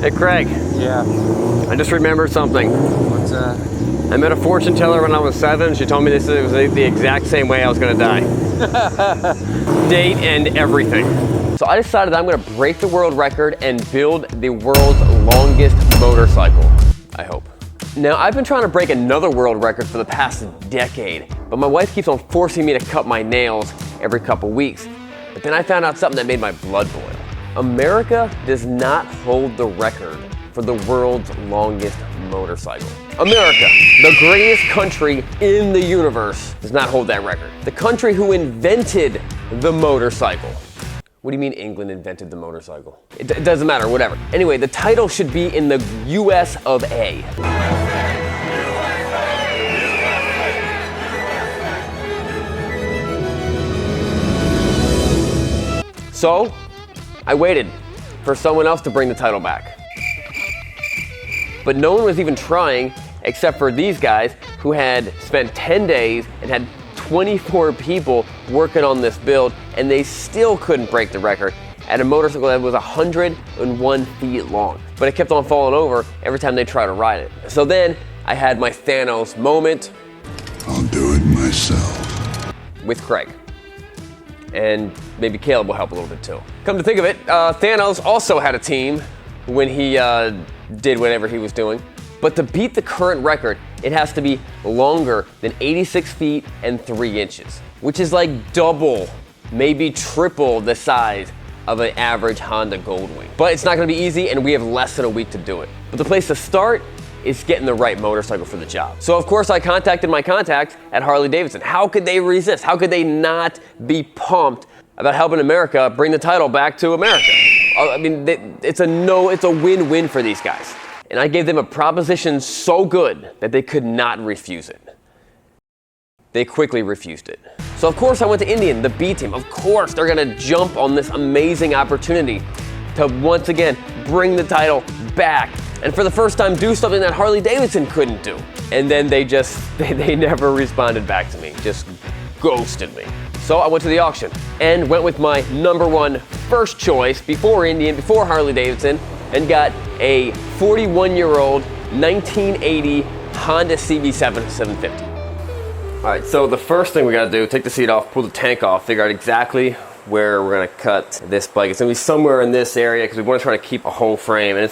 Hey Craig. Yeah. I just remembered something. What's that? I met a fortune teller when I was 7. She told me this was the exact same way I was gonna die. Date and everything. So I decided I'm gonna break the world record and build the world's longest motorcycle, I hope. Now, I've been trying to break another world record for the past decade, but my wife keeps on forcing me to cut my nails every couple weeks. But then I found out something that made my blood boil. America does not hold the record for the world's longest motorcycle. America, the greatest country in the universe, does not hold that record. The country who invented the motorcycle. What do you mean England invented the motorcycle? It doesn't matter, whatever. Anyway, the title should be in the US of A. So, I waited for someone else to bring the title back. But no one was even trying except for these guys who had spent 10 days and had 24 people working on this build, and they still couldn't break the record at a motorcycle that was 101 feet long. But it kept on falling over every time they tried to ride it. So then I had my Thanos moment. I'll do it myself. With Craig. And maybe Caleb will help a little bit too. Come to think of it, Thanos also had a team when he did whatever he was doing. But to beat the current record, it has to be longer than 86 feet and 3 inches, which is like double, maybe triple the size of an average Honda Goldwing. But it's not gonna be easy, and we have less than a week to do it. But the place to start is getting the right motorcycle for the job. So of course I contacted my contacts at Harley-Davidson. How could they resist? How could they not be pumped about helping America bring the title back to America? I mean, it's a win-win for these guys. And I gave them a proposition so good that they could not refuse it. They quickly refused it. So of course I went to Indian, the B team. Of course they're gonna jump on this amazing opportunity to once again bring the title back, and for the first time do something that Harley-Davidson couldn't do. And then they never responded back to me, just ghosted me. So I went to the auction and went with my #1 first choice before Indian, before Harley-Davidson, and got a 41-year-old 1980 Honda CB7 750. All right, so the first thing we gotta do, take the seat off, pull the tank off, figure out exactly where we're gonna cut this bike. It's gonna be somewhere in this area because we wanna try to keep a whole frame. And it's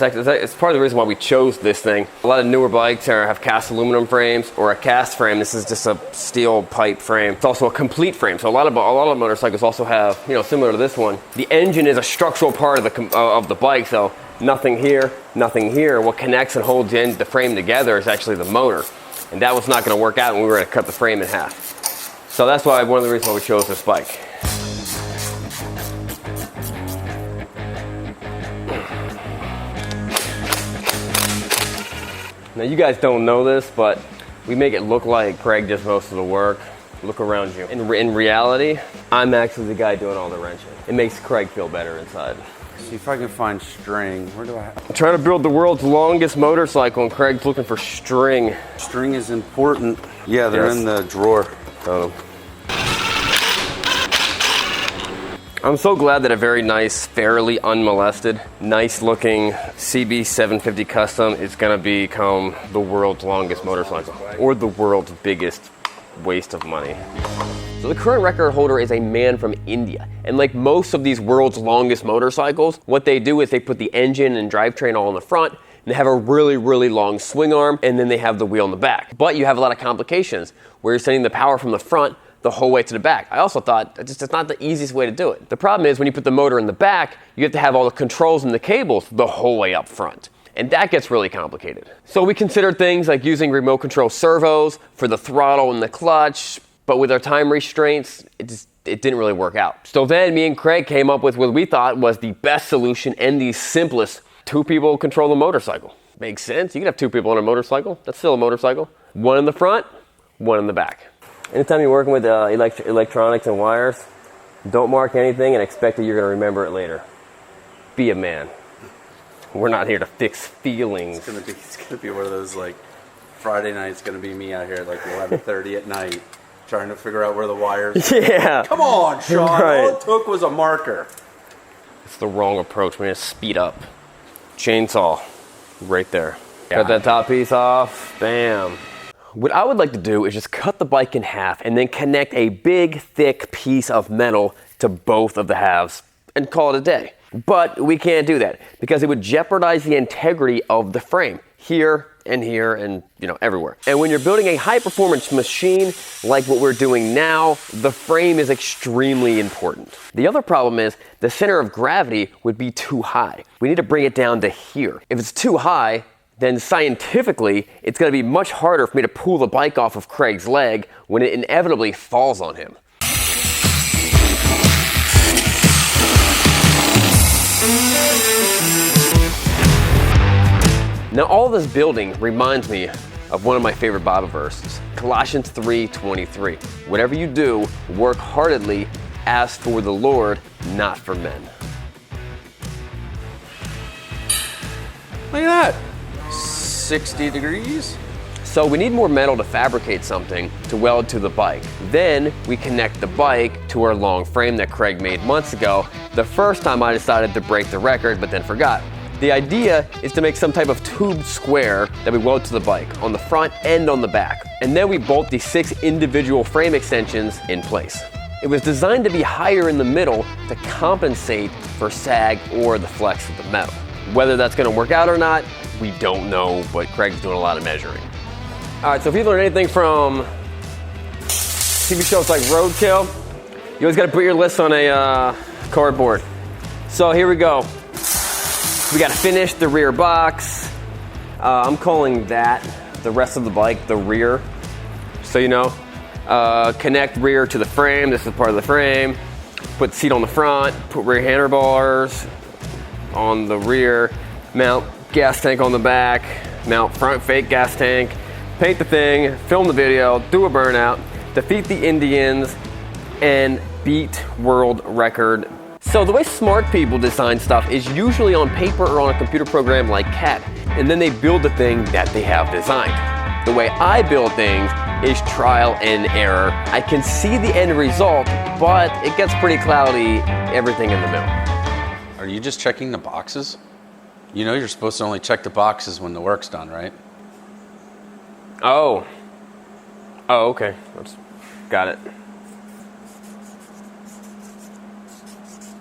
part of the reason why we chose this thing. A lot of newer bikes have cast aluminum frames or a cast frame. This is just a steel pipe frame. It's also a complete frame. So a lot of motorcycles also have, similar to this one, the engine is a structural part of the bike. So nothing here, nothing here. What connects and holds the frame together is actually the motor. And that was not gonna work out when we were gonna cut the frame in half. So that's one of the reasons why we chose this bike. Now you guys don't know this, but we make it look like Craig does most of the work. Look around you. In reality, I'm actually the guy doing all the wrenching. It makes Craig feel better inside. See if I can find string. Where do I have? I'm trying to build the world's longest motorcycle, and Craig's looking for string. String is important. Yeah, they're in the drawer. I'm so glad that a very nice, fairly unmolested, nice looking CB750 Custom is gonna become the world's longest motorcycle, or the world's biggest waste of money. So the current record holder is a man from India. And like most of these world's longest motorcycles, what they do is they put the engine and drivetrain all in the front, and they have a really, really long swing arm, and then they have the wheel in the back. But you have a lot of complications where you're sending the power from the front the whole way to the back. I also thought it's not the easiest way to do it. The problem is when you put the motor in the back, you have to have all the controls and the cables the whole way up front. And that gets really complicated. So we considered things like using remote control servos for the throttle and the clutch, but with our time restraints, it didn't really work out. So then me and Craig came up with what we thought was the best solution and the simplest. 2 people control the motorcycle. Makes sense. You can have 2 people on a motorcycle. That's still a motorcycle. 1 in the front, 1 in the back. Anytime you're working with electronics and wires, don't mark anything and expect that you're going to remember it later. Be a man. We're not here to fix feelings. It's gonna be one of those like Friday night's gonna be me out here at like 11:30 at night trying to figure out where the wires are. Yeah. Come on, Sean. Right. All it took was a marker. It's the wrong approach. We're going to speed up. chainsaw right there. Cut that top piece off, bam. What I would like to do is just cut the bike in half and then connect a big, thick piece of metal to both of the halves and call it a day. But we can't do that because it would jeopardize the integrity of the frame here and everywhere. And when you're building a high performance machine like what we're doing now, the frame is extremely important. The other problem is the center of gravity would be too high. We need to bring it down to here. If it's too high, then scientifically, it's gonna be much harder for me to pull the bike off of Craig's leg when it inevitably falls on him. Now all this building reminds me of one of my favorite Bible verses, Colossians 3:23. Whatever you do, work heartedly as for the Lord, not for men. Look at that. 60 degrees. So we need more metal to fabricate something to weld to the bike. Then we connect the bike to our long frame that Craig made months ago. The first time I decided to break the record, but then forgot. The idea is to make some type of tube square that we weld to the bike on the front and on the back. And then we bolt these 6 individual frame extensions in place. It was designed to be higher in the middle to compensate for sag or the flex of the metal. Whether that's gonna work out or not, we don't know, but Craig's doing a lot of measuring. All right, so if you learn anything from TV shows like Roadkill, you always gotta put your list on a cardboard. So here we go. We gotta finish the rear box. I'm calling that the rest of the bike, the rear. So you know, connect rear to the frame. This is part of the frame. Put the seat on the front, put rear handlebars on the rear, mount gas tank on the back, mount front fake gas tank, paint the thing, film the video, do a burnout, defeat the Indians, and beat world record. So the way smart people design stuff is usually on paper or on a computer program like CAD, and then they build the thing that they have designed. The way I build things is trial and error. I can see the end result, but it gets pretty cloudy, everything in the middle. Are you just checking the boxes? You know you're supposed to only check the boxes when the work's done, right? Oh, okay. Got it.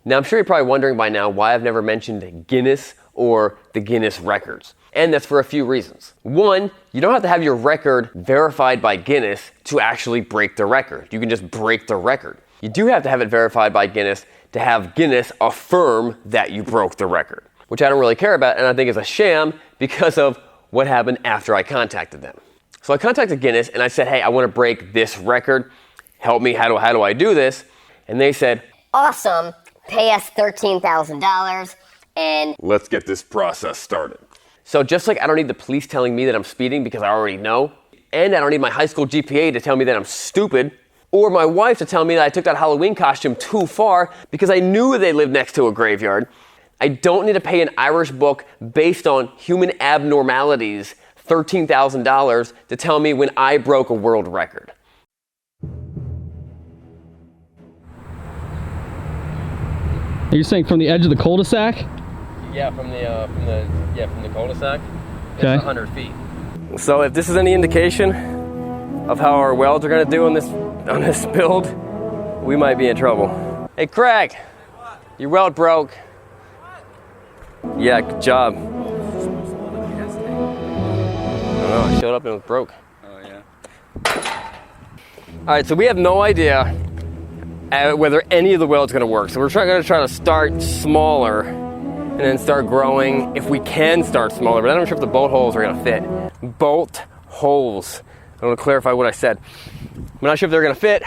Now, I'm sure you're probably wondering by now why I've never mentioned Guinness or the Guinness records. And that's for a few reasons. One, you don't have to have your record verified by Guinness to actually break the record. You can just break the record. You do have to have it verified by Guinness to have Guinness affirm that you broke the record, which I don't really care about and I think is a sham because of what happened after I contacted them. So I contacted Guinness and I said, hey, I want to break this record. Help me, how do I do this? And they said, awesome. Pay us $13,000 and let's get this process started. So just like I don't need the police telling me that I'm speeding because I already know, and I don't need my high school GPA to tell me that I'm stupid, or my wife to tell me that I took that Halloween costume too far because I knew they lived next to a graveyard, I don't need to pay an Irish book based on human abnormalities $13,000 to tell me when I broke a world record. Are you saying from the edge of the cul-de-sac? Yeah, from the cul-de-sac. Okay. 100 feet. So if this is any indication of how our welds are going to do on this build, we might be in trouble. Hey Craig, your weld broke. Yeah, good job. I don't know, I showed up and it was broke. Oh yeah. All right, so we have no idea whether any of the welds going to work. So we're going to try to start smaller and then start growing if we can start smaller, but I'm not sure if the bolt holes are going to fit. Bolt holes. I want to clarify what I said. I'm not sure if they're going to fit,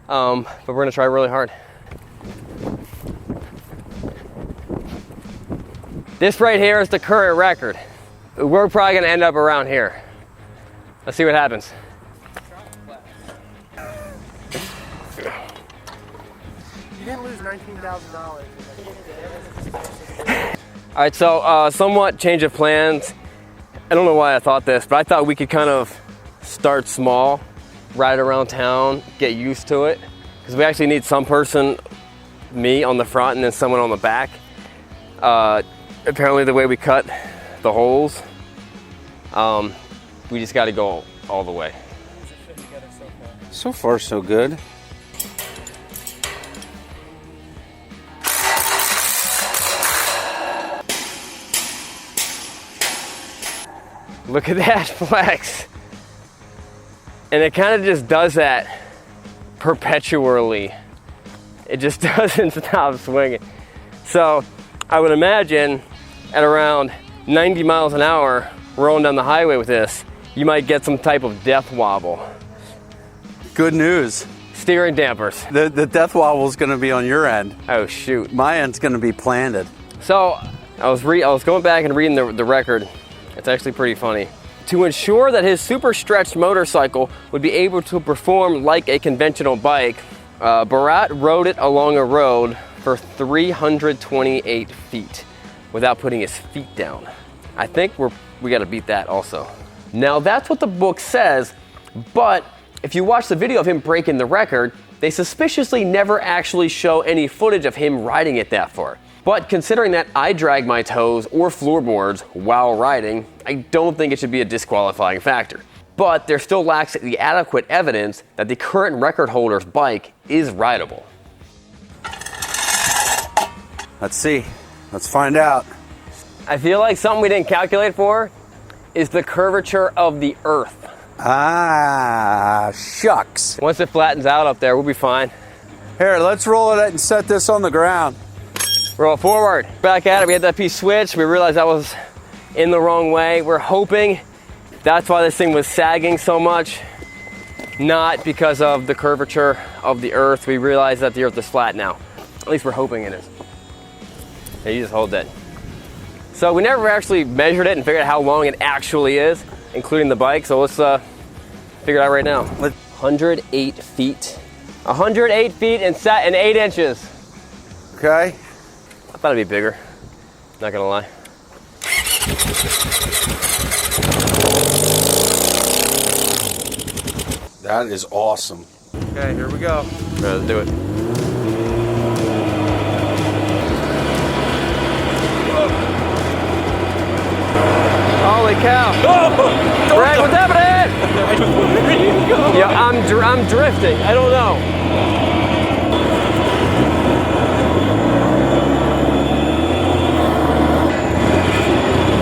but we're going to try really hard. This right here is the current record. We're probably going to end up around here. Let's see what happens. You didn't lose $19,000. All right, so somewhat change of plans. I don't know why I thought this, but I thought we could kind of start small, ride around town, get used to it, because we actually need some person, me on the front and then someone on the back. apparently the way we cut the holes, we just got to go all the way. So far, so good. Look at that flex. And it kind of just does that perpetually. It just doesn't stop swinging. So I would imagine at around 90 miles an hour, rolling down the highway with this, you might get some type of death wobble. Good news. Steering dampers. The death wobble is going to be on your end. Oh shoot. My end's going to be planted. So I was going back and reading the record. It's actually pretty funny. To ensure that his super stretched motorcycle would be able to perform like a conventional bike, Barat rode it along a road for 328 feet without putting his feet down. I think we got to beat that also. Now that's what the book says, but if you watch the video of him breaking the record, they suspiciously never actually show any footage of him riding it that far. But considering that I drag my toes or floorboards while riding, I don't think it should be a disqualifying factor. But there still lacks the adequate evidence that the current record holder's bike is rideable. Let's see. Let's find out. I feel like something we didn't calculate for is the curvature of the earth. Ah, shucks. Once it flattens out up there, we'll be fine. Here, let's roll it and set this on the ground. Roll forward. Back at it, we had that piece switched. We realized that was in the wrong way. We're hoping that's why this thing was sagging so much. Not because of the curvature of the earth. We realized that the earth is flat now. At least we're hoping it is. Yeah, you just hold that. So we never actually measured it and figured out how long it actually is, including the bike. So let's figure it out right now. 108 feet. 108 feet and 8 inches. Okay. I thought it'd be bigger, not gonna lie. That is awesome. Okay, here we go. All right, let's do it. Holy cow! Oh, Greg, what's happening? Where are you going? Yeah, I'm drifting. I don't know.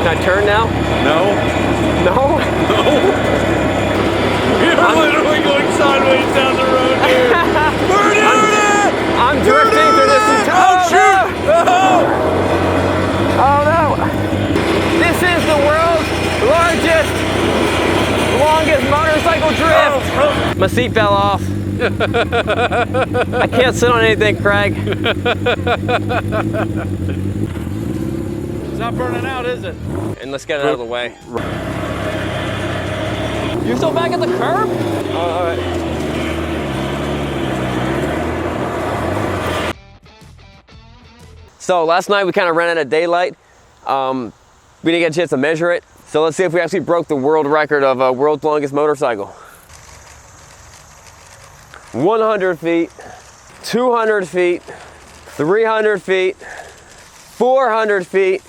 Can I turn now? No. No? You're literally going sideways down the road here. We're doing it! I'm drifting through this entire... Oh, shoot! No! Oh no! This is the world's longest motorcycle drift! My seat fell off. I can't sit on anything, Craig. It's not burning out, is it? And let's get it out of the way. You're still back at the curb? All right. So last night we kind of ran out of daylight. We didn't get a chance to measure it. So let's see if we actually broke the world record of world's longest motorcycle. 100 feet, 200 feet, 300 feet, 400 feet.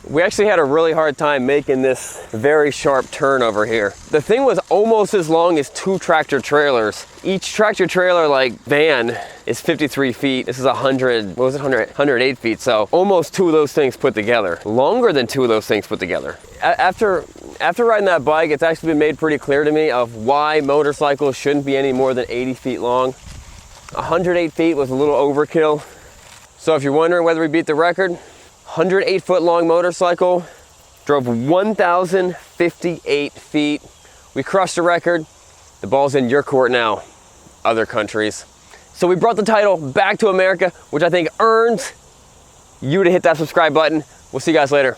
We actually had a really hard time making this very sharp turn over here. The thing was almost as long as 2 tractor trailers. Each tractor trailer like van is 53 feet. This is 108 feet. So almost 2 of those things put together. Longer than 2 of those things put together. After riding that bike, it's actually been made pretty clear to me of why motorcycles shouldn't be any more than 80 feet long. 108 feet was a little overkill. So if you're wondering whether we beat the record, 108 foot long motorcycle, drove 1,058 feet. We crushed the record. The ball's in your court now, other countries. So we brought the title back to America, which I think earns you to hit that subscribe button. We'll see you guys later.